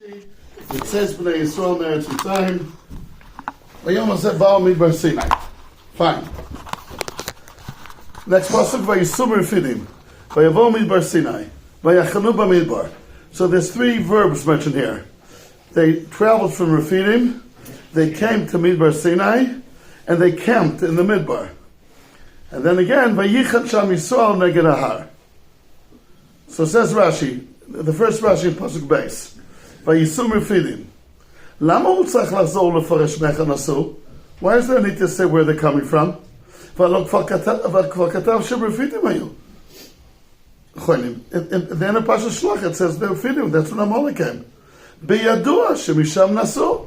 It says B'nai Yisrael Meretz Mitzrayim. Vayom Aseh Ba'al Midbar Sinai. Fine. Next pasuk, Vayisum Refidim. Vayavo Midbar Sinai. Vayachanu B'Midbar. So there's three verbs mentioned here. They traveled from Refidim, they came to Midbar Sinai, and they camped in the Midbar. And then again, Vayichat Sham Yisrael Neged Ahar. So says Rashi, the first Rashi in pasuk base. Vayisum Refidim. Lama hu tzarich lachzor lefaresh mecha nasu? Why is there a need to say where they're coming from? V'alo kvar katav shem Refidim hayu. Then in Pasha Shlach it says they're Refidim. That's when Amalek came. Biyadua shemisham nasu.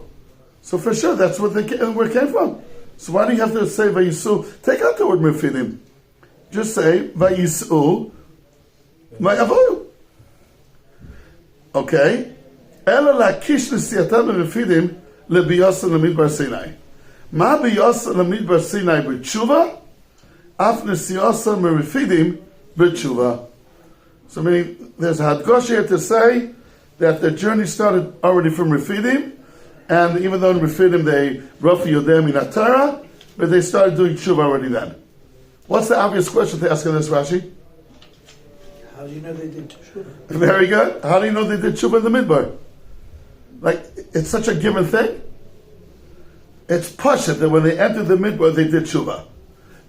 So for sure that's where it came from. So why do you have to say Vayisu? Take out the word Refidim. Just say Vayisu Ma'avoyu. Okay. Ela lakish nesiyatam Refidim lebiyasa lemidbar Sinai. Ma biyasa lemidbar Sinai b'tshuva, af nesiyasa merefidim b'tshuva. So meaning there's a hadgosh here to say that the journey started already from Refidim, and even though in Refidim they rafi yodem in Atara, but they started doing tshuva already then. What's the obvious question to ask in this Rashi? How do you know they did tshuva? Very good. How do you know they did tshuva in the midbar? Like, it's such a given thing. It's pashut that when they entered the midbar, they did tshuva.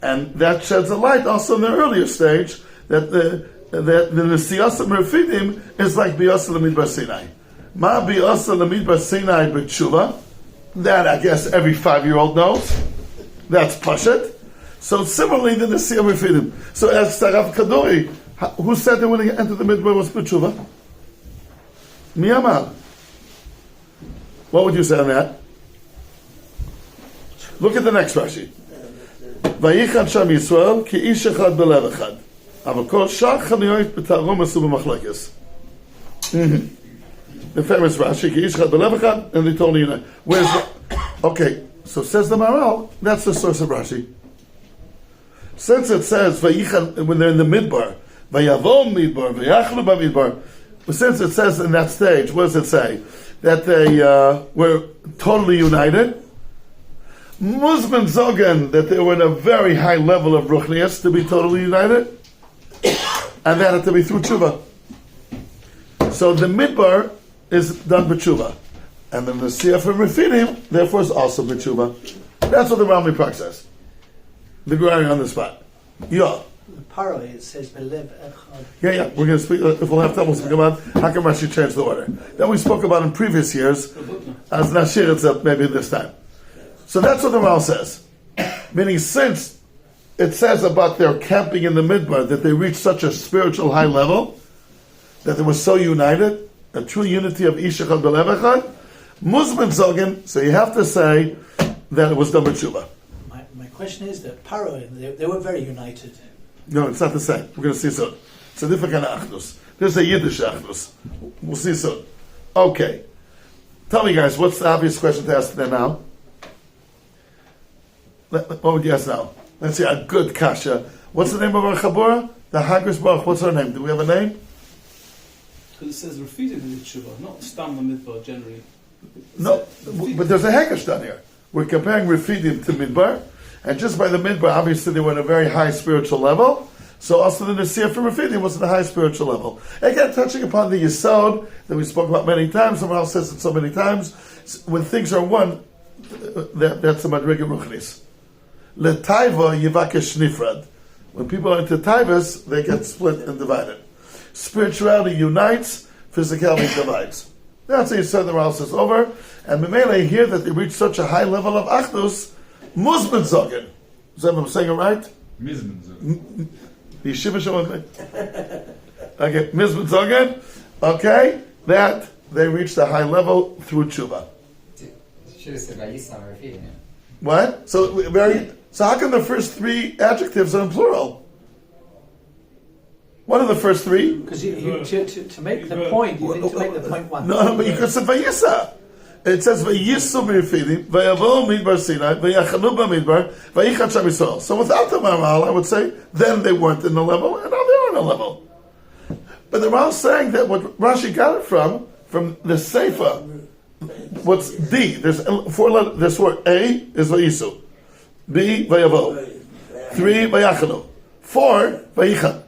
And that sheds a light also in the earlier stage that the Nesiyasa Merefidim is like Biyasa Lemidbar Sinai. Ma Biyasa Lemidbar Sinai b'tshuva. That, I guess, every 5-year-old knows. That's pashut. So similarly, the Nesiyasa Merefidim. So as Sarav Kadori, who said that when they entered the midbar was b'tshuva? Mi amar. What would you say on that? Look at the next Rashi. Vayichan sham Yisrael ki ish echad belev echad. Avakol shach chaniyot b'tarom asu b'machlekes. The famous Rashi ki ish echad belev echad, and they told you, where's the... Okay, so says the Maharal, that's the source of Rashi. Since it says Vayichan when they're in the midbar, Vayavo midbar, Vayachlu b'midbar, but since it says in that stage, what does it say? That they were totally united. Muslim Zogan, that they were in a very high level of Ruchnias to be totally united. And that had to be through tshuva. So the midbar is done with tshuva. And then the Siyah from Refidim, therefore, is also with tshuva. That's what the Rami Prak says. The Gurari on the spot. Yeah. The Paro, it says Belev Echad. Yeah, we're going to speak, if we'll have time, we'll speak about how come Rashi changed the order. That we spoke about in previous years, as Nashir itself, maybe this time. So that's what the Ral says. Meaning, since it says about their camping in the midbar, that they reached such a spiritual high level, that they were so united, a true unity of Ish Echad Belev Echad, Muslim Zogan, so you have to say that it was done with tshuva. My question is that Paro, they were very united. No, it's not the same. We're going to see soon. It's a different kind of achdus. There's a Yiddish achdus. We'll see soon. Okay. Tell me, guys, what's the obvious question to ask there now? What would you ask now? Let's see, a good kasha. What's the name of our chabura? The Hagris Baruch. What's her name? Do we have a name? Because it says Refidim in the tshuva, not Stam Midbar generally. No, but there's a Hagish down here. We're comparing Refidim to Midbar. And just by the midbar, obviously they were in a very high spiritual level. So also the Nesiyah from Refidim was in a high spiritual level. Again, touching upon the Yisod that we spoke about many times, someone else says it so many times, when things are one, that's the Madriga Ruchnis. Letaiva Yivakesh Nifrad. When people are into Taivas, they get split and divided. Spirituality unites, physicality divides. That's the Yisod the Ral says over. And Memele here that they reach such a high level of Achdus, Muslim Zogan. Is that what I'm saying it right? Muslim Zogan. Yeshiva Shemon. Okay, Muslim Zogan. Okay, that they reached a high level through tshuva. Should have said Vayisam Refidim. What? So how come the first three adjectives are in plural? What are the first three? Because to make the point, you need to make the point one. No, but you could say Vayisa. It says Vayisum Refidim, Vayavo Midbar Sinai, Vayachanu B'Midbar, Vayichat Sham Yisrael. So without the Maharal, I would say then they weren't in the level, and now they are in a level. But the Maharal is saying that what Rashi got it from from the Seifa. What's D? There's 4 letters. This word A is Vayisu. B, Vayavo. 3, Vayachanu. 4, Vayichan.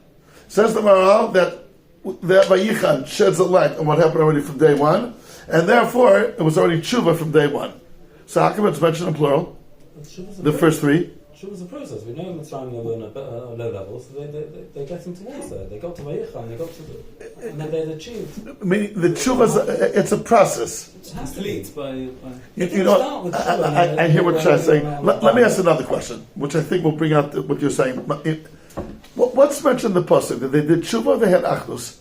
Says the Maharal that Vayichan sheds a light on what happened already from day one, and therefore it was already tshuva from day one. So how come it's mentioned in plural? The first 3? Tshuva's a process. We know Mitzrayim they were on a low level, so they get into towards there. They got to Vayicham, they got to and then they achieved. Meaning the tshuva, it's a process. It has to lead by You know, I hear what you're saying. Let me ask another question, which I think will bring out what you're saying. What's mentioned in the pasuk? That they did tshuva, they had achdus.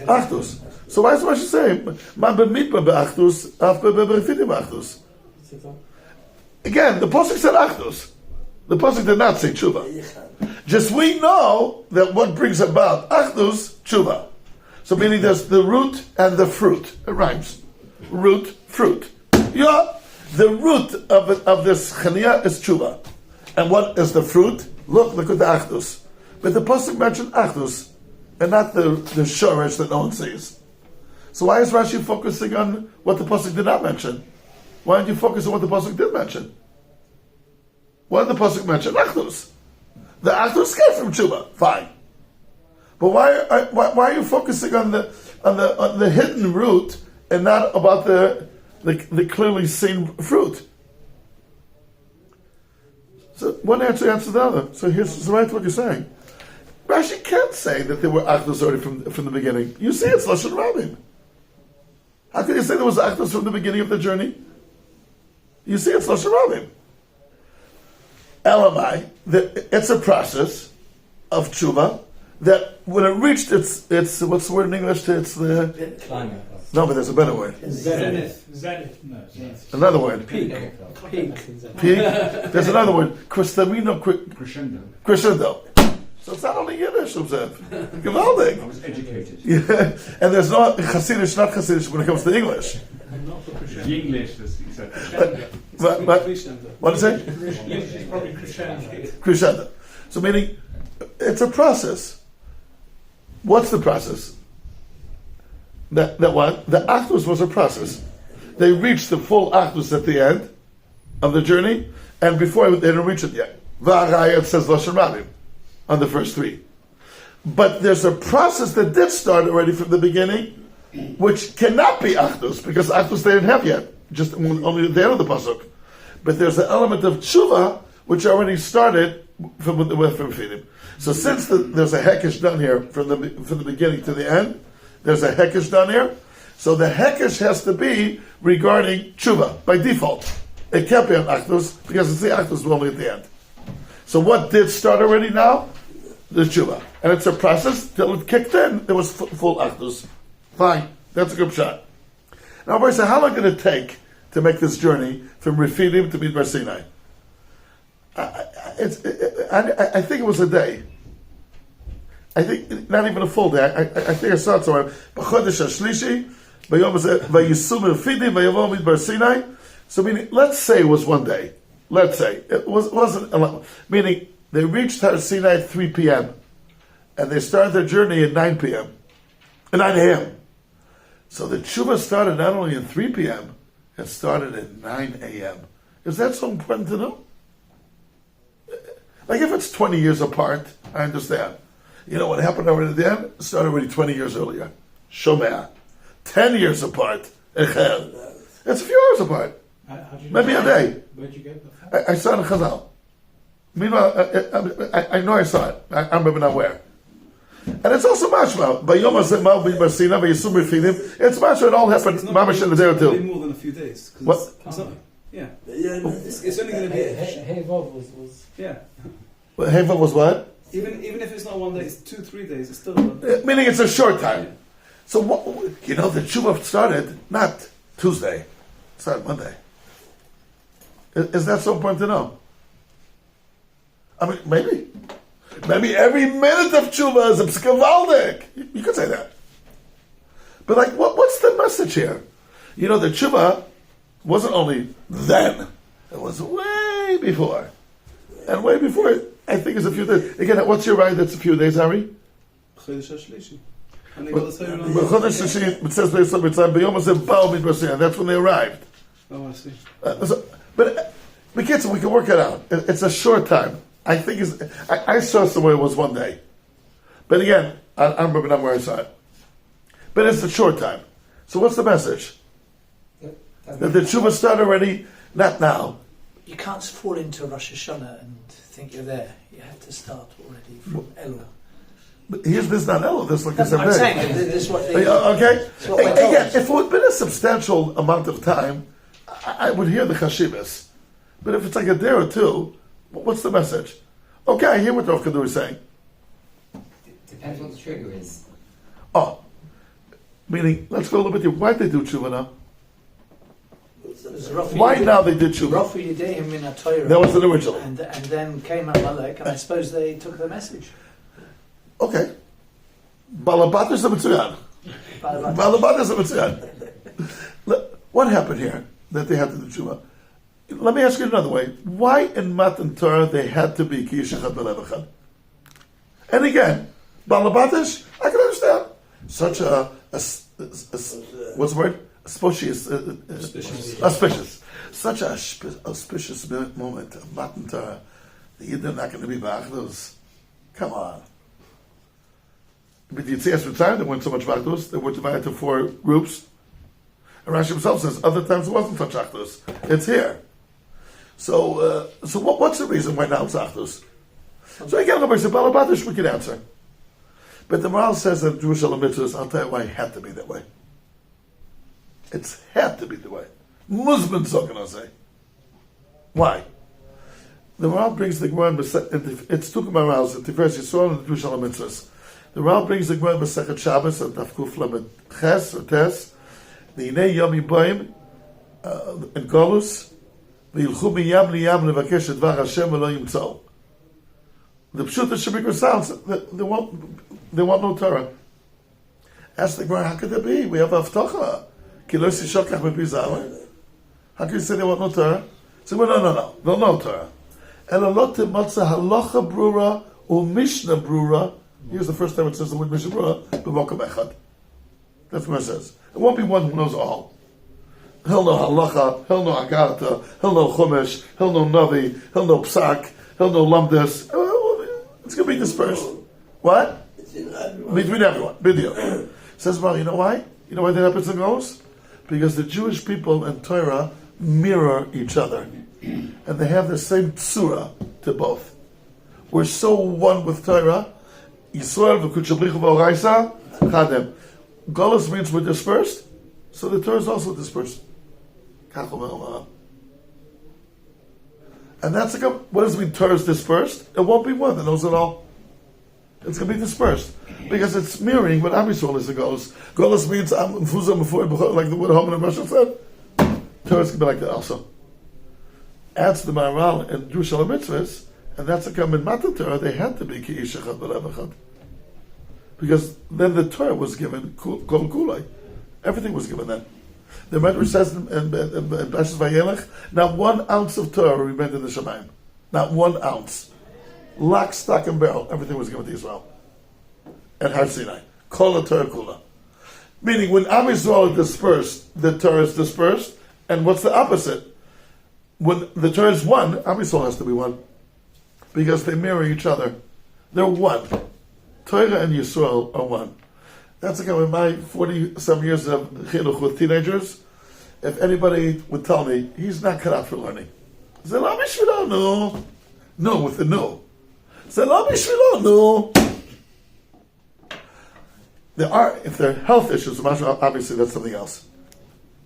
Achdus. So why is Rashi saying, "Ma b'mitba be'achdus, af be'refidim be'achdus"? Again, the pasuk said achdus. The pasuk did not say tshuva. Just we know that what brings about achdus, tshuva. So meaning there's the root and the fruit. It rhymes. Root, fruit. Yeah. The root of this chaniah is tshuva. And what is the fruit? Look at the achdus. But the pasuk mentioned achdus, and not the shoresh that no one sees. So why is Rashi focusing on what the pasuk did not mention? Why don't you focus on what the pasuk did mention? What did the pasuk mention? Achdus. The achdus came from tshuva. Fine. But why are you focusing on the hidden root and not about the clearly seen fruit? So one answer answers the other. So here's right what you're saying. Rashi can't say that there were achdus already from the beginning. You see, it's lashon rabim. How can you say there was achdus from the beginning of the journey? You see, it's lashon rabim. Elamai, it's a process of tshuva that when it reached its what's the word in English? It's the Climate. no, but there's a better word. Zenith. no. Another word. Peak. There's another word. Crescendo. So it's not only Yiddish, Observe. Gewaldig. I was educated. Yeah. And there's no Hasidish, not Hasidish when it comes to English. Not for crescendo. The English, he said. But Crescendo. what is it? English is probably crescendo. Crescendo. So meaning, it's a process. What's the process? That what? The Achdus was a process. They reached the full Achdus at the end of the journey, and before they didn't reach it yet. V'araya, it says Lashon Rabim on the first 3. But there's a process that did start already from the beginning, which cannot be Achdus, because Achdus they didn't have yet, just only at the end of the pasuk. But there's an element of tshuva which already started from Fidim. So since there's a hekesh done here from the beginning to the end, there's a hekesh done here. So the hekesh has to be regarding tshuva by default. It can't be on Achdus because it's the Achdus only at the end. So what did start already now? The tshuva. And it's a process till it kicked in. There was full Achdus. Fine. That's a good shot. Now, I say, how long did it take to make this journey from Refidim to Midbar Sinai? I think it was a day. I think not even a full day. I think I saw it somewhere. B'chodesh HaShlishi, Vayisum Refidim, Vayavo Midbar Sinai. So meaning, let's say it was one day. Let's say it wasn't a lot. Meaning they reached Har Sinai at 3 p.m. and they started their journey at 9 p.m. at 9 a.m. So the tshuva started not only at 3 p.m. it started at 9 a.m. Is that so important to know? Like if it's 20 years apart, I understand. You know what happened already at the end? It started already 20 years earlier. Shomea. 10 years apart. Echel. It's a few hours apart. Maybe a day. Where'd you get that? I saw it in Chazal. Meanwhile, I know I saw it. I remember not where. And it's also mashma. It's mashma. It all happened mamash in a day or two. More than a few days. What? It's not, yeah. It's only going to be. Hey, Vov was. Yeah. Heva was what? Even if it's not 1 day, it's 2-3 days. It's still. Meaning it's a short time. So what, the tshuva started not Tuesday. It started Monday. Is that so important to know? I mean, maybe every minute of tshuva is a pskavaldik. You could say that. But like, what's the message here? The tshuva wasn't only then. It was way before. And way before, I think it's a few days. Again, what's your right that's a few days, Harry? Chodesh HaShlishi. And they got the Torah on B'chodesh Shishit, it says B'yisrael B'tzayim, B'yom Hazeh Ba'u Midbar, that's when they arrived. Oh, I see. But we can work it out. It's a short time. I think I saw somewhere it was one day. But again, I don't remember not where I saw it. But it's a short time. So what's the message? That the tshuva start already, not now. You can't fall into Rosh Hashanah and think you're there. You have to start already from Elul. But here's this not Elul, this like That's this what I'm saying. This is what they okay? It's what we're told. Again, if it would have been a substantial amount of time, I would hear the chashivas. But if it's like a day or two, what's the message? Okay, I hear what Rav Kaduri is saying. Depends what the trigger is. Oh, meaning, let's go a little bit here. Why did they do tshuva now? Why now they did tshuva? Rafu Yidehim min HaTorah. That was the original. And then came Amalek, and I suppose they took the message. Okay. Balabat is the Mitzuyan. Balabat is the Mitzuyan. What happened here that they had to do tshuva? Let me ask you another way. Why in Matan Torah they had to be Kiyishachad Belevachad? And again, Balabatish, I can understand. Such a what's the word? Auspicious. Such a auspicious moment of Matan Torah. The Yidden are not going to be Bachdus. Come on. But you'd see us time there weren't so much Bachdus. They were divided into 4 groups. And Rashi himself says other times it wasn't such Achdus. It's here. So what's the reason why now it's Achdus? So again, Rabbi said, Balabatish, we can answer. But the Maral says that Jewish mitzvahs, I'll tell you why it had to be that way. It's had to be the way. Muslims are going to say. Why? The Maral brings the Gemara, it's two Marals, the Tiferet Yisro and the Jewish mitzvahs. The Maral brings the Gemara in Masechet Shabbos and Tafkuf Lamed Ches or Tes, the Yinei Yom Yiboim in Golus, v'yilchu miyam liyam levakesh et dvar Hashem v'lo yimtzau. The Pshuta Shebikra sounds they want no Torah. Ask the Gemara, how could that be? We have Avtocha. Ki lo yisishokach b'pizah. How can you say they want no Torah? Say, well, no. They'll know Torah. And a lot of matzah halacha brura or mishnah brura. Here's the first time it says the word mishnah brura. B'mokum echad. That's what it says. It won't be one who knows all. He'll know halacha, he'll know agarta, he'll know chumash, he'll know navi, he'll know psak, he'll know lamdas. It's going to be dispersed. What? Between everyone. Video. Says, well, you know why? You know why that happens and goes? Because the Jewish people and Torah mirror each other. And they have the same tsura to both. We're so one with Torah. Yisrael v'kutshabrichu v'oraisa chadem. Golus means we're dispersed, so the Torah is also dispersed. And that's like what does it mean Torah is dispersed? It won't be one that knows it all. It's going to be dispersed. Because it's mirroring what Am Yisrael is. It goes. Golus means like the word Haman and Russia said. Torah is going to be like that also. Adds the Maharal and Jewish mitzvahs, and that's a come in Matan Torah, they had to be Ki'ishachad B'Levachad. Because then the Torah was given, Kol Kulai. Everything was given then. The Medrash says in Parshas Vayelech, not 1 ounce of Torah remained in the Shemaim. Not 1 ounce. Lock, stock, and barrel, everything was given to Israel. At Har Sinai. Kol Torah Kula. Meaning, when Am Yisrael is dispersed, the Torah is dispersed, and what's the opposite? When the Torah is one, Am Yisrael has to be one. Because they mirror each other. They're one. Torah and Yisrael are one. That's like in my 40-some years of chinuch with teenagers, if anybody would tell me, he's not cut out for learning. Say, Lo bishvilo, no. No, with the no. Say, Lo bishvilo, no. There are, if there are health issues, obviously that's something else.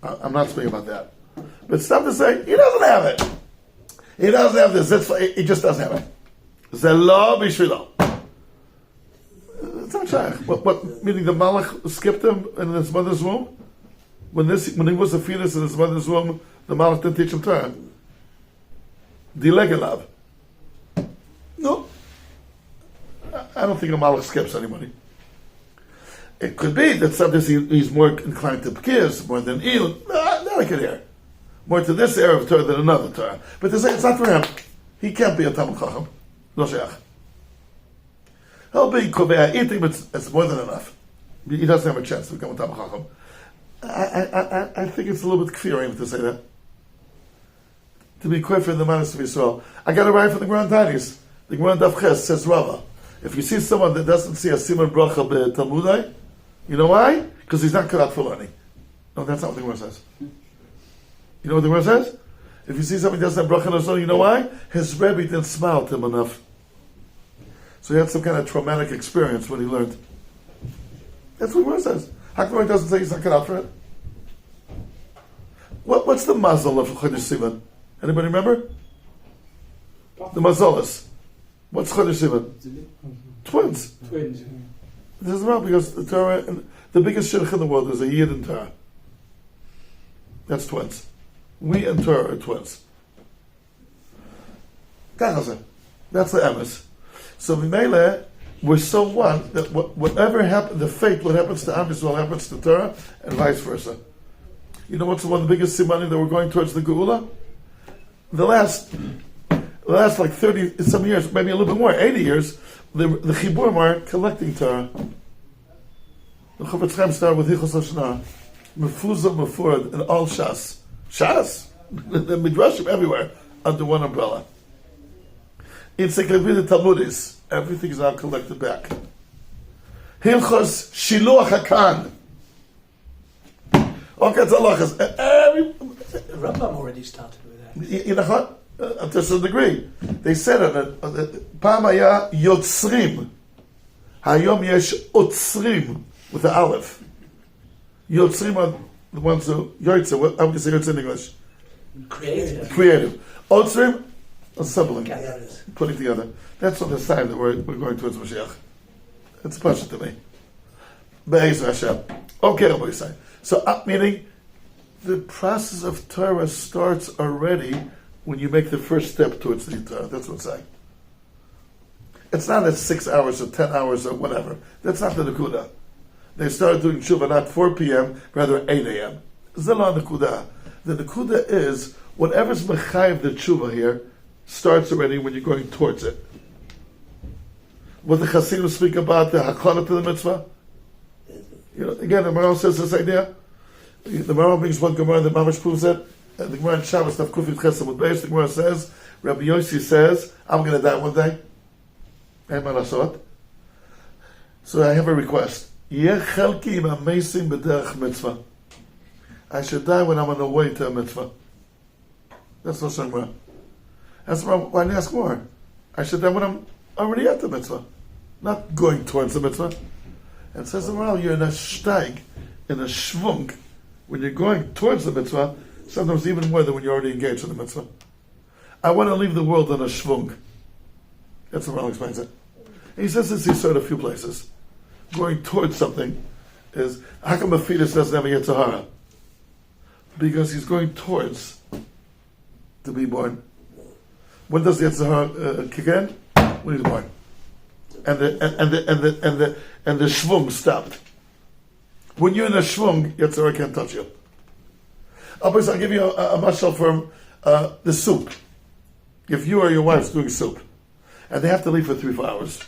I'm not speaking about that. But stop to say, he doesn't have it. He doesn't have this. He just doesn't have it. Say, Lo bishvilo. It's not shaykh. What? Meaning the Malach skipped him in his mother's womb? When he was a fetus in his mother's womb, the Malach didn't teach him Torah. Dilegelav. No. I don't think a Malach skips anybody. It could be that sometimes he's more inclined to Pekiyas, more than Iyun. That I could hear. More to this era of Torah than another Torah. But to say it's not for him. He can't be a Talmud Chacham. Lo shaykh. He'll be Kovea eating, but it's more than enough. He doesn't have a chance to become a Tam Chacham. I think it's a little bit kfirim to say that. To be quick for the matters of Yisrael. I got it right from the Grand Tanis. The Grand Daf Ches says Rava. If you see someone that doesn't see a Simon Bracha Talmudai, you know why? Because he's not cut out for learning. No, that's not what the Gemara says. You know what the Gemara says? If you see somebody doesn't have bracha no, you know why? His Rebbe didn't smile to him enough. So he had some kind of traumatic experience when he learned. That's what the Gemara says. How come he doesn't say he's not cut out for it? What's the mazel of Chodesh Sivan? Anybody remember? The mazalas. What's Chodesh Sivan? Twins. Twins. This is wrong because the Torah, the biggest shidduch in the world is a Yid and Torah. That's twins. We and Torah are twins. That's the emes. So Mimele, we're so one that whatever happens, the fate, what happens to Am Yisrael happens to Torah, and vice versa. You know what's one of the biggest simanim that we're going towards the Geula? The last like 30 some years, maybe a little bit more, 80 years, the Chiburim are collecting Torah. The Chofetz Chaim started with Hichos HaShana, Mefuzah, Mefurad, and all Shas. Shas? The Midrashim everywhere, under one umbrella. Encyclopedia Talmudis, everything is now collected back. Hilchos Shiluach HaKan. All kinds of halachas. The Rambam already started with that. You know what? To a certain degree. They said it, Pam haya yotzrim. Hayom yesh otzrim, with the aleph. Yotzrim are the ones who, Yotzer, how would you say Yotzer in English? Creative. Otzrim, assembling. Gatherers. Putting together. That's on the sign that we're going towards Mashiach. It's a pleasure to me. Be'ez Hashem. Okay, Rabbi Yisrael. So, meaning, the process of Torah starts already when you make the first step towards the Torah. That's what it's saying. It's not at 6 hours or 10 hours or whatever. That's not the Nakuda. They started doing Tshuva not 4 p.m., rather 8 a.m. Zela Nakuda. The Nakuda is, whatever's Mechayiv the Tshuva here, starts already when you're going towards it. What the Chassidim speak about, the Hakana to the mitzvah, you know, again, the Maral says this idea. The Maral brings one Gemara that Mamash proves it. The Gemara in Shabbos, Tav Kufit Chesed with Beis, the Gemara says, Rabbi Yossi says, I'm going to die one day. So I have a request. Yeh chelki im amesim b'derech mitzvah. I should die when I'm on the way to a mitzvah. That's not Gemara. That's why I ask more. I should die when I'm already at the mitzvah, not going towards the mitzvah. And says the Maral, you're in a steig, in a shvung, when you're going towards the mitzvah, sometimes even more than when you're already engaged in the mitzvah. I want to leave the world in a shvung. That's what Maral explains it. And he says this, he's said a few places. Going towards something is, how come a fetus doesn't have a Yetzirah? Because he's going towards to be born. When does the Yetzirah kick in? When he's born. And the shvung stopped. When you're in a shvung, Yetzirah can't touch you. I'll give you a mashal from the soup. If you or your wife's doing soup, and they have to leave for 3-4 hours,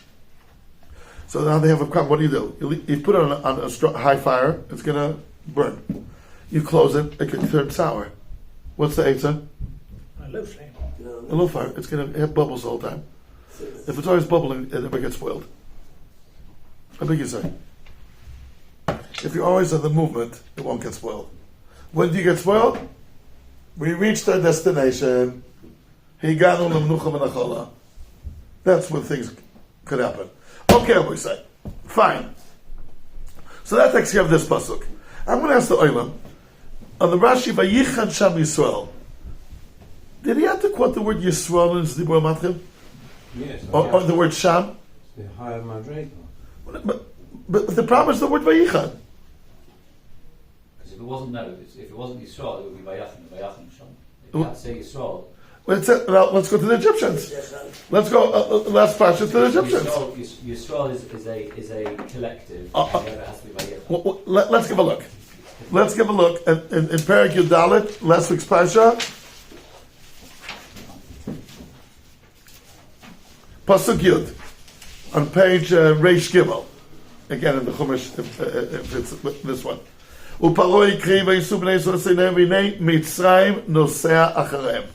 so now they have a problem. What do? You put it on a high fire. It's going to burn. You close it. It can turn sour. What's the eitzah? A low flame. A low fire. It's going to have bubbles all the time. If it's always bubbling, it never gets spoiled. How big you say? If you're always in the movement, it won't get spoiled. When do you get spoiled? We reached our destination. That's when things could happen. Okay, we say. Fine. So that takes care of this pasuk. I'm going to ask the Olam. On the Rashi, Vayichan Sham Yisrael. Did he have to quote the word Yisrael in Zibur Matchim? Yes. Or the word Sham? The higher Madrega. But the problem is the word Vayichan. Because if it wasn't Yisrael, it would be Vayachan Sham. You can't say Yisrael. Let's go to the Egyptians. Let's go. Last parsha to the Egyptians. Yisrael is a collective. And it has to be Vayachan. Let's give a look. Let's give a look in Perek Yudalit, last week's parsha. Pasuk Yud on page Reish Gimel again in the Chumash, if it's this one. Uparoi kri v'yisu b'nei Yisrael seineim v'nei Mitzrayim nosea achareim.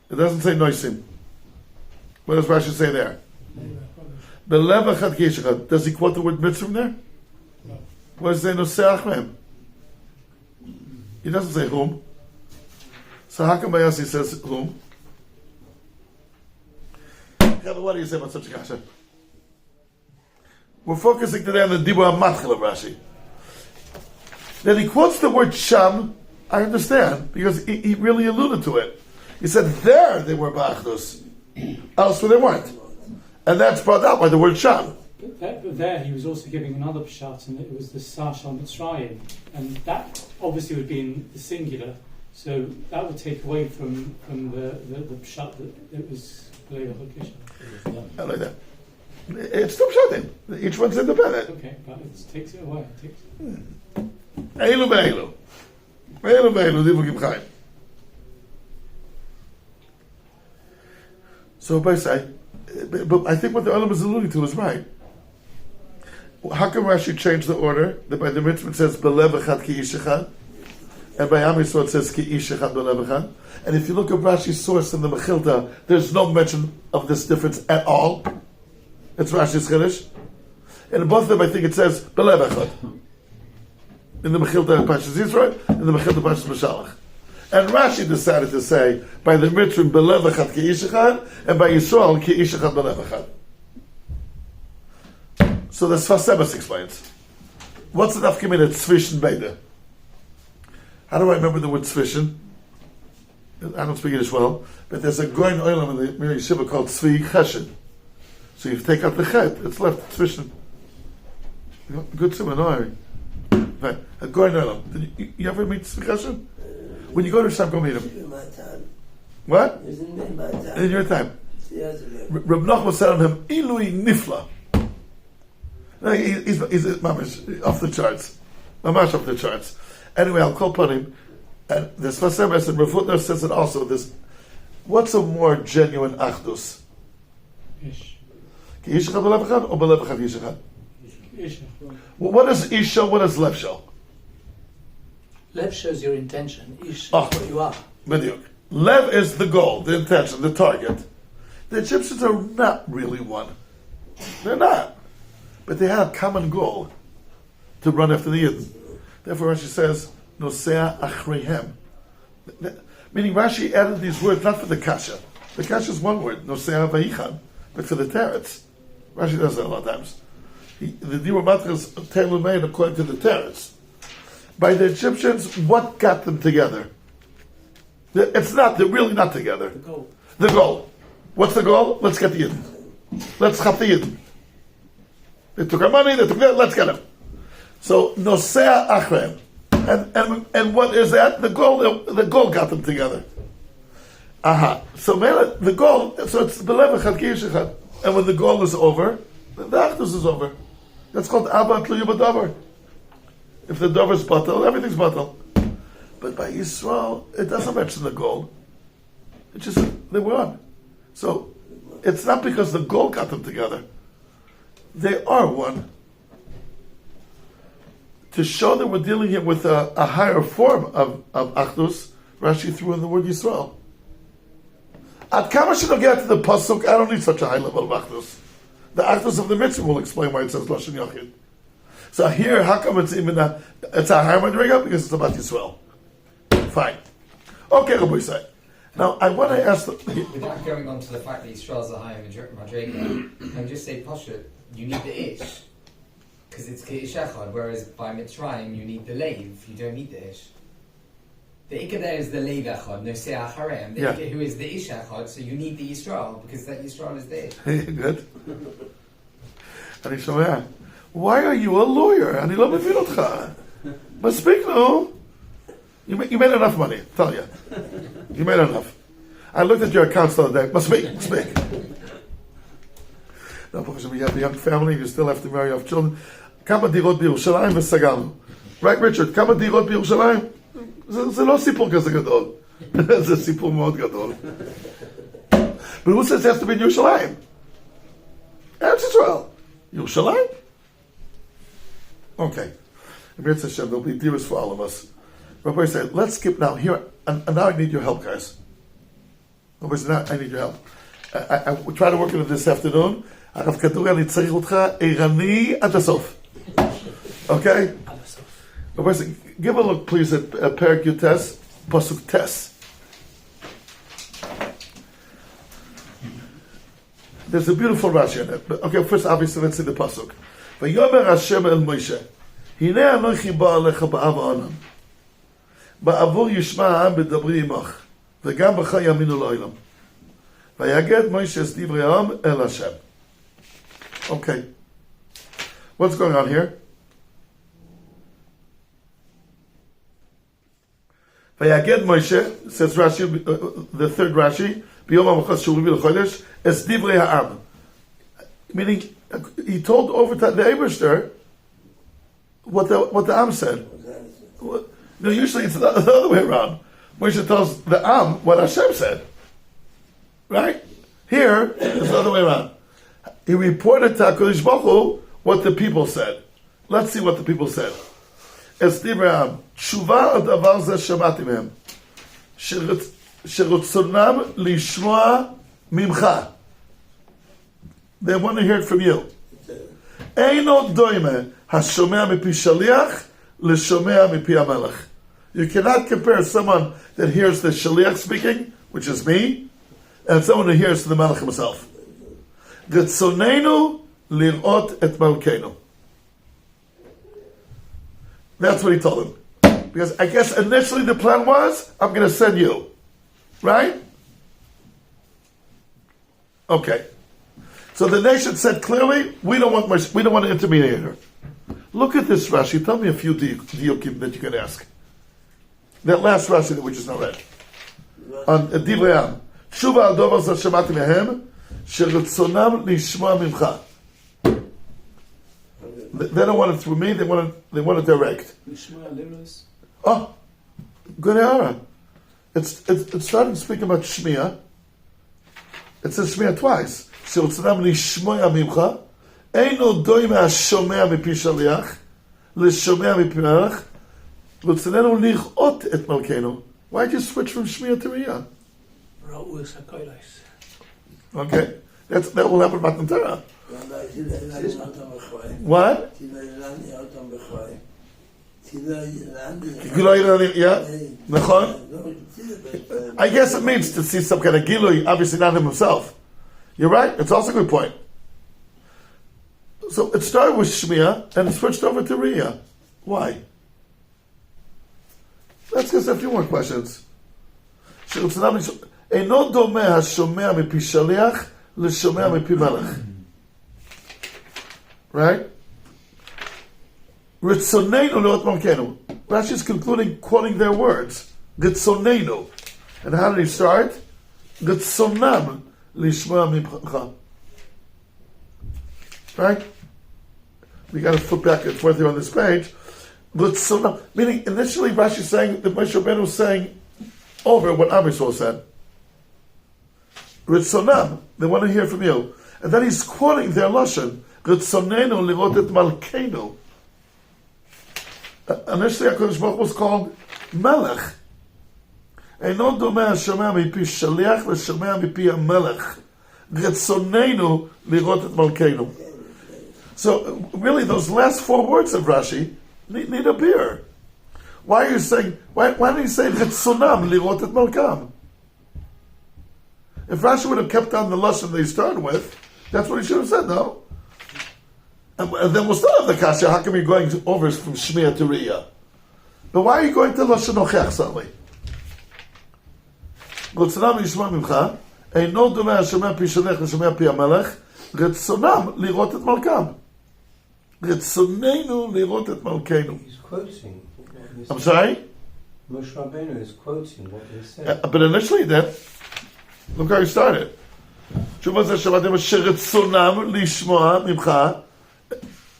It doesn't say noisim. What does Rashi say there? Belev echad ki ish echad. Does he quote the word mitzvah there? What does it say nosea achareim? He doesn't say whom. So how come Bayasi says whom? What do you say about such a kasha? We're focusing today on the Dibur HaMatchil of Rashi. Then he quotes the word Sham, I understand, because he really alluded to it. He said there they were Ba'achdus, elsewhere they weren't. And that's brought out by the word Sham. But there he was also giving another pshat, and it was the Sashal Mitzrayim. And that obviously would be in the singular, so that would take away from the pshat that it was Leila Hakisha. I like that. It's still Pshatim. Each one's independent. Okay, but it takes it away. Eilu ve'eilu. Eilu ve'eilu, Dibur Chaim. So, by say, but I think what the Olam is alluding to is right. How come Rashi changed the order? That by the mitzvah it says belev echad ki ish echad, and by Am Yisrael it says ki ish echad belev echad. And if you look at Rashi's source in the Mechilta, there's no mention of this difference at all. It's Rashi's Chiddush. And in both of them, I think it says belev echad. In the Mechilta Pashas Yisro, in the Mechilta Pashas Mashalach. And Rashi decided to say by the mitzvah belev echad ki ish echad, and by Yisrael ki ish echad belev echad. So the Sfas Emes explains. What's the nafkamina tzvishen beide? How do I remember the word tzvishen? I don't speak Yiddish well, but there's a goyin oilam in the Mir Yeshiva called tzvi chesed. So you take out the chet, it's left tzvishen. Good simon, no right. A goyin oilam. You ever meet tzvi chesed? When you go to Sham, go meet him. In my time. What? It was in my time. In your time. Years ago. Reb Nachman said on him, Ilui nifla. He's mamash off the charts. Mamash off the charts. Anyway, I'll call upon him. And the Sfas Emes and Rav Hutner says it also. This, what's a more genuine achdus? Ish. Ki ish echad b'lev echad or b'lev echad ish echad? Ish. What does ish show? What does lev show? Lev shows your intention. Ish is Oh. what you are. B'diuk. Lev is the goal, the intention, the target. The Egyptians are not really one. They're not. But they had a common goal to run after the Yidden. Therefore Rashi says, Nosea achreihem. Meaning Rashi added these words not for the kasha. The kasha is one word, Nosea vayichan, but for the teretz. Rashi does that a lot of times. The Dibur HaMatchil is tailor-made according to the teretz. By the Egyptians, what got them together? They're really not together. The goal. What's the goal? Let's get the Yidden. Let's chap the Yidden. They took our money, they took that, let's get them. So, Nosea Achreim. And what is that? The goal got them together. Aha. So, the goal, so it's Belev Echad Ki Ish Echad. And when the goal is over, the Achdus is over. That's called Abba Tluya B'Davar. If the Davar is batal, everything's batal. But by Yisrael, it doesn't mention the goal. It's just, they were on. So, it's not because the goal got them together. They are one. To show that we're dealing here with a higher form of Achdus, Rashi threw in the word Yisrael. At kama should get to the pasuk, I don't need such a high level of Achdus. The Achdus of the mitzvah will explain why it says Lashon Yachid. So here, how come it's even it's a higher madriga? Because it's about Yisrael. Fine. Okay, Rabbi Yisrael. Now, I want to ask... Without going on to the fact that Yisrael's a higher madriga, can just say, Pasha, you need the ish. Because it's ki ish echad, whereas by Mitzrayim, you need the leiv, you don't need the ish. The ikka there is the leiv echad, nosea acharem, the ikka who is the ish echad, so you need the Yisrael, because that Yisrael is there. Good. And he's shomea. Why are you a lawyer? אני לא מבין אותך. מספיק, no? You made enough money, tell you. You made enough. I looked at your accounts the other day. Speak. Now, because you have a young family, you still have to marry off children. כמה דירות בירושלים וסגרנו. Right, Richard? כמה דירות בירושלים? זה לא סיפור כזה גדול. זה סיפור מאוד גדול. But who says it has to be in Yerushalayim? Eretz Yisrael. Yerushalayim. Okay. Rabbi Hashem, there'll be dearest for all of us. Rabbi said, let's skip now here, and now I need your help, guys. Rabbi said, now I need your help. I will try to work on it this afternoon. הרב כדורי, אני צריך אותך ערני עד הסוף. Okay? עד הסוף. Rabbi said, give a look, please, at Perek Yutes, Pasuk Tes. There's a beautiful Rashi in it. But, okay, first, obviously, let's see the Pasuk. ויאמר השם אל משה, הנה אנוכי בא עליך באב העולם. בעבור ישמע העם בדברי עמך, וגם בך יאמינו לעולם. ויגד משה את דברי העם אל השם. Okay. What's going on here? ויגד משה, says Rashi, the third Rashi, ביום המחוז שהוא רביעי לחודש, את דברי העם. Meaning, he told over to the Eberster what the Am said. No, usually it's the other way around. Moshe tells the Am what Hashem said. Right? Here, it's the other way around. He reported to HaKadosh Baruch Hu what the people said. Let's see what the people said. Es divrei Am, tshuva al davar zeh shamati mehem, sherotzonam lishmoa mimcha. They want to hear it from you. Eino doime hashomea mipi shaliach l'shomea mipi hamelech. You cannot compare someone that hears the shaliach speaking, which is me, and someone who hears the melech himself. Ritzonenu lirot et malkeinu. That's what he told him. Because I guess initially the plan was, I'm going to send you. Right? Okay. So the nation said clearly, we don't want an intermediator. Look at this Rashi. Tell me a few diukim that you can ask. That last Rashi that we just now read. On Divrei Am. Tshuva al dover zeh shemati mehem, sheretzonam lishmoa mimcha. They don't want it through me, they want it direct. Oh, good era. It's starting speaking about Shmiya. It says Shmiya twice. שרצונם לשמוע ממך, אינו דומה השומע מפי שליח, לשומע מפי מלך, רצוננו לראות את מלכנו. Why'd you switch from Shmiya to Riyah? Okay, that will happen about the Torah. What? Yeah, נכון? I guess it means to see some kind of gilui, obviously not him himself. You're right, it's also a good point. So it started with Shmiya and it switched over to Riyah. Why? Let's get a few more questions. אינו דומה השומע מפי שליח לשומע מפי מלך. Right? רצוננו לראות מלכנו. Rashi is concluding, quoting their words. רצוננו. And how did he start? רצונם לשמוע ממך. Right? We got to flip back and forth here on this page. רצונם. Meaning, initially Rashi is saying, that Moshe Rabbeinu was saying over what Am Yisrael said. Ritzonam, they want to hear from you. And then he's quoting their lashon. Ritzonenu lirot et malkeinu. Initially, HaKadosh Baruch Hu was called Melech. Eino domeh hashomea mipi shaliach l'shomea mipi hamelech. Ritzonenu lirot et malkeinu. So, really, those last four words of Rashi need a beer. Why are you saying? Why don't you say Ritzonam lirot et malkam? If Rashi would have kept on the lashon that he started with, that's what he should have said, no? And then we'll still have the kasha. How come you're going over from Shmiya to Riyah? But why are you going to lashon ochech suddenly? Ritzonam lishma mimcha, eino domeh hashomea pi shalech l'shomea pi hamelech, Ritzonam lirot et malkam. Ritzonenu lirot et malkeinu. He's quoting. I'm sorry? Moshe Rabbeinu is quoting what he said. But initially then, look how he started. Tshuva zeh shematim sheretzonam lishmoa mimcha.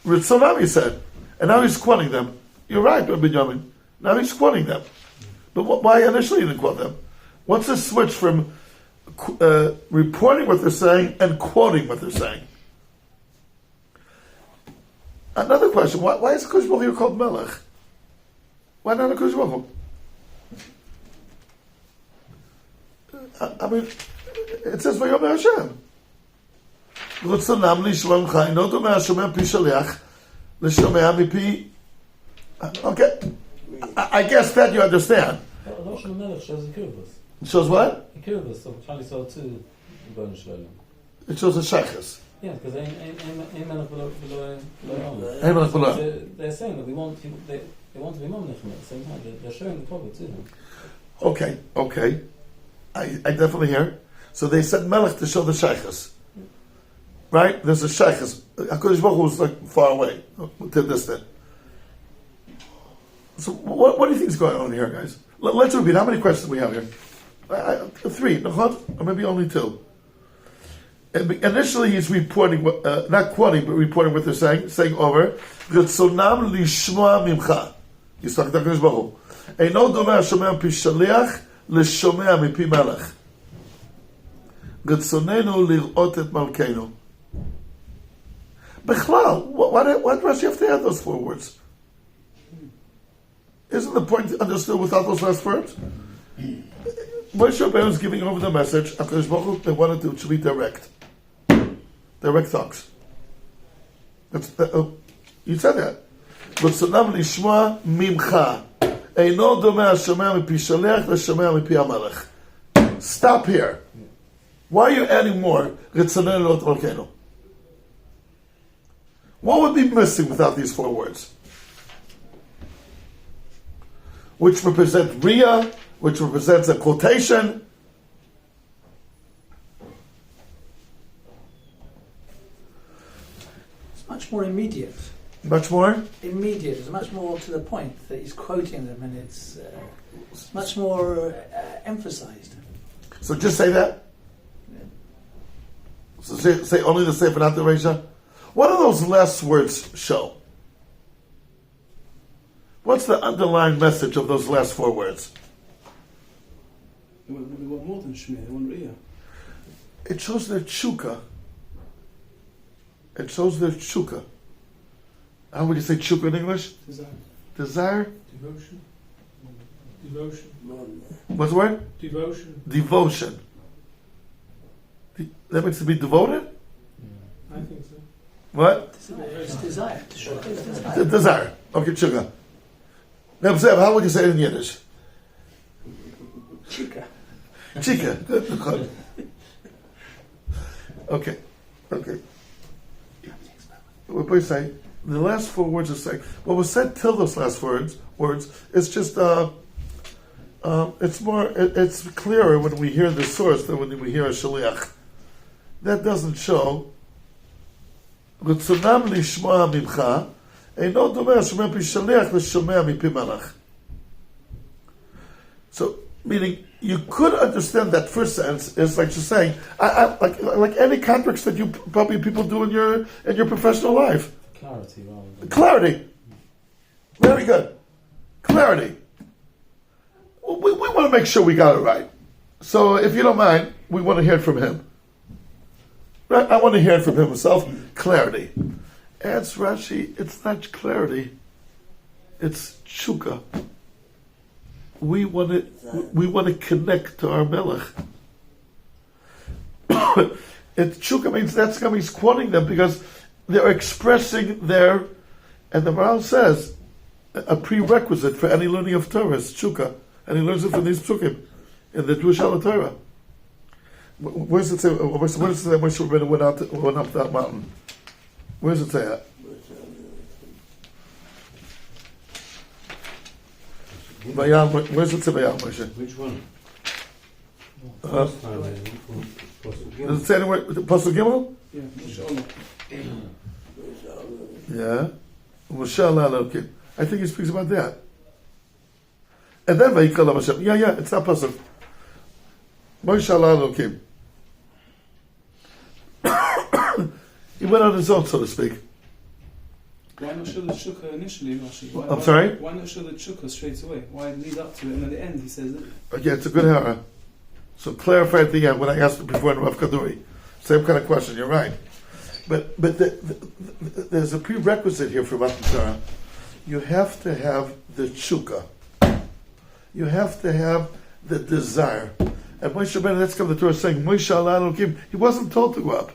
Ritzonam, he said. And now he's quoting them. You're right, Binyamin. Now he's quoting them. But why initially he didn't quote them? What's the switch from reporting what they're saying and quoting what they're saying? Another question: why is Kodesh Baruch Hu called Melech? Why not a Kodesh Baruch Hu? I mean, it says Vayomer Hashem. Rutzonam lishmor Mimcha, eno domeh hashomer pi shaliach l'shomea mipi. Okay, I guess that you understand. Rosh Melech shows the Kirvus. It shows what? The Kirvus, so Charlie saw two Rebbeinu Shalom. It shows a shaykhus. Yeah, because Ein Melech below Ein Melech below. They're saying that they want to be Mamlechem at the same time. They're showing the Torah to him. Okay. I definitely hear. So they said Melech to show the shaykhus. Right? There's a shaykhus. HaKadosh Baruch Hu was like far away, to distant. So what do you think is going on here, guys? Let's repeat. How many questions do we have here? 3, or maybe only 2. Initially, he's reporting, not quoting, but reporting what they're saying over. Ritzonam lishmoa mimcha. He's talking to HaKadosh Baruch Hu. Eino domeh hashomer pi shaliach l'shomea mipi melech. Ritzonenu lir'ot et malkeinu. Bechlal, why does Rashi have to add those 4 words? Isn't the point understood without those last words? Moshe Rabbeinu is giving over the message. HaKadosh Baruch Hu, they wanted it to be direct. Direct talks. You said that. Ritzonam lishmoa mimcha. Eino domeh hashomer mipi shaliach l'shomea mipi hamelech. Stop here. Why are you adding more? Ritzonenu lir'ot malkeinu. What would be missing without these 4 words? Which represent Riyah, which represents a quotation. It's much more immediate. Much more? Immediate. It's much more to the point that he's quoting them, and it's much more emphasized. So just say that? So say only the Sefer, not the Reisha? What do those last words show? What's the underlying message of those last 4 words? They want more than Shmir, they want Riyah. It shows their tshuka. It shows their tshuka. How would you say tshuka in English? Desire? Devotion. What's the word? Devotion. That means to be devoted? I think so. What? It's desire. To show his desire. The desire. Okay, tshuka. Now, Zev, how would you say it in Yiddish? Chika. Chika. Okay. What we say? The last 4 words are saying. What was said till those last words. It's just. It's more. It's clearer when we hear the source than when we hear a shaliach. That doesn't show. Ritzonam lishmoa mimcha. Eino domeh hashomer pi shaliach l'shomea mipi melech. So, meaning you could understand that first sentence is like just saying, like any contracts that you probably people do in your professional life. Clarity, rather than... Clarity. Very good. Clarity. We want to make sure we got it right. So, if you don't mind, we want to hear it from him. Right? I want to hear it from him himself. Clarity. Adds Rashi, it's not clarity, it's tshuka. We want to connect to our Melech. It's tshuka means that's coming. He's quoting them because they're expressing their, and the Maral says a prerequisite for any learning of Torah is tshuka, and he learns it from these psukim in the Jewish Torah. Where does it say? Where does it say Moshe Rabbeinu went up that mountain? Where does it say that? Where's it say Vayal Moshe? Which one? Does it say anywhere? Pasuk Gimel? Yeah, Inshallah. Yeah. Moshe. I think he speaks about that. And then Vayikol Hashem. Yeah, it's not Pasuk. Moshe Elokim. He went on his own, so to speak. Why not show the Chukka initially, Rashi? I'm sorry? Why not show the Chukka straight away? Why lead up to it and at the end he says it? Yeah, it's a good error. So clarify at the end when I asked it before in Rav Kaduri. Same kind of question, you're right. But there's a prerequisite here for Matan Torah. You have to have the tshuka. You have to have the desire. And Moshe Rabbeinu, that's come the Torah saying, Moshe Allah Elokim, he wasn't told to go up.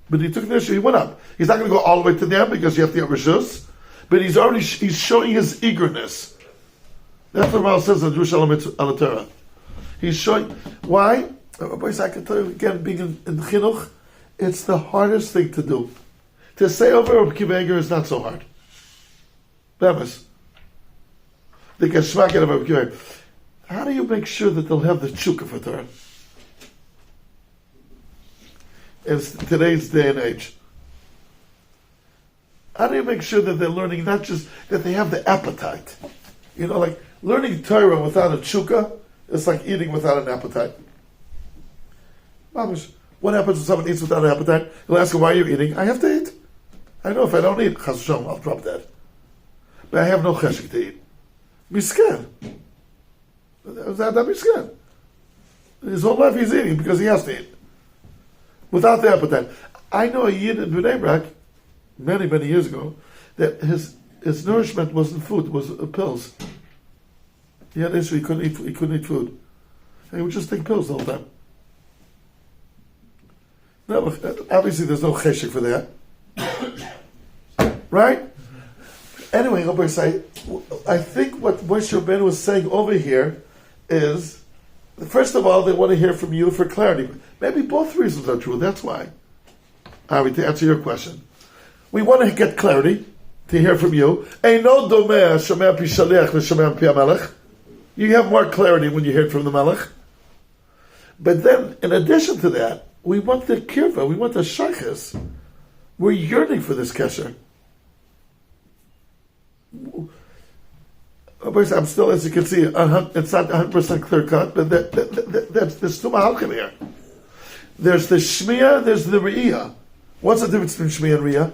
But he took the issue, he went up. He's not going to go all the way to there because you have to get Rishus. But he's showing his eagerness. That's what Ramal says in Jerusalem al Torah. He's showing, why? Boys, I can tell you again, being in Chinuch, it's the hardest thing to do. To say over Reb Akiva Eiger is not so hard. Bemis. They get schmack out of Reb Akiva Eiger. How do you make sure that they'll have the tshuka for Torah? In today's day and age. How do you make sure that they're learning, not just that they have the appetite? You know, like learning Torah without a tshuka is like eating without an appetite. Mamish, what happens when someone eats without an appetite? You'll ask him, why are you eating? I have to eat. I know if I don't eat, chas v'shalom, I'll drop dead. But I have no cheshik to eat. Miskin. That miskin. His whole life he's eating because he has to eat. Without the appetite. I know a Yid in Bnei Brak, many, many years ago, that his nourishment wasn't food, it was pills. He had an issue, he couldn't eat food. And he would just take pills the whole time. No, obviously there's no cheshik for that. Right? Anyway, I think what Moshe Rabbeinu was saying over here is, first of all, they want to hear from you for clarity. Maybe both reasons are true, that's why. Avi, to answer your question. We want to get clarity, to hear from you. Eino domeh shomeh pi shaliach v'shomeh pi hamelech. You have more clarity when you hear it from the Melech. But then, in addition to that, we want the kirva, we want the shaykhis. We're yearning for this kesher. I'm still, as you can see, it's not 100% clear cut, but there's two mahalchim here. There's the shmiya, there's the riyah. What's the difference between shmiya and riyah?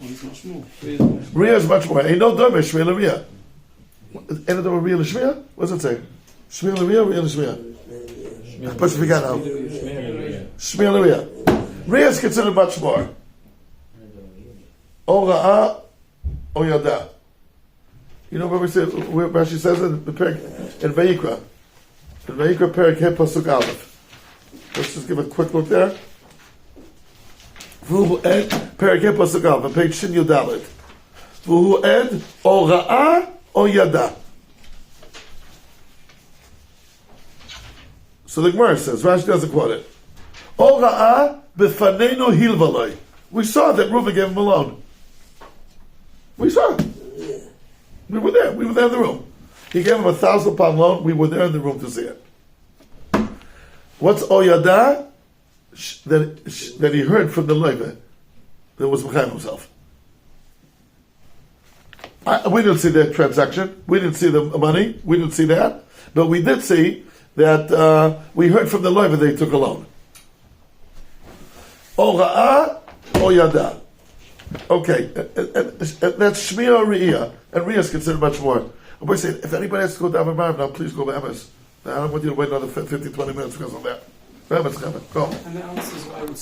Well, it's much more. Riyah is much more. Ain't no dome shmiya and riyah. Ain't no dome riyah and shmiya? What does it say? Shmiya and riyah, riyah and shmiya? What's we got now? Shmiya and riyah. Riyah is considered much more. O ra'ah, o yada. You know where Rashi says it in Vayikra. In Vayikra Perek He Pasuk Aleph. Let's just give a quick look there. V'hu ed Perek He Pasuk Aleph, on page Shin Yudalit. V'hu ed o ra'ah o yada. So the Gemara says, Rashi doesn't quote it. O ra'ah b'fanenu hilvaloi. We saw that Reuven gave him a loan. We saw it. We were there in the room. He gave him a 1,000-pound loan. We were there in the room to see it. What's Oyada? That he heard from the Levite that was behind himself. We didn't see that transaction. We didn't see the money. We didn't see that. But we did see that we heard from the Levite that he took a loan. Ora'ah, Oyada. Okay, that's Shmiya or Riyah, and Riyah is considered much more. I'm going to say, if anybody has to go down Marav now, please go to Emes. I don't want you to wait another 15, 20 minutes because of that. Emes, go. And that answers what I would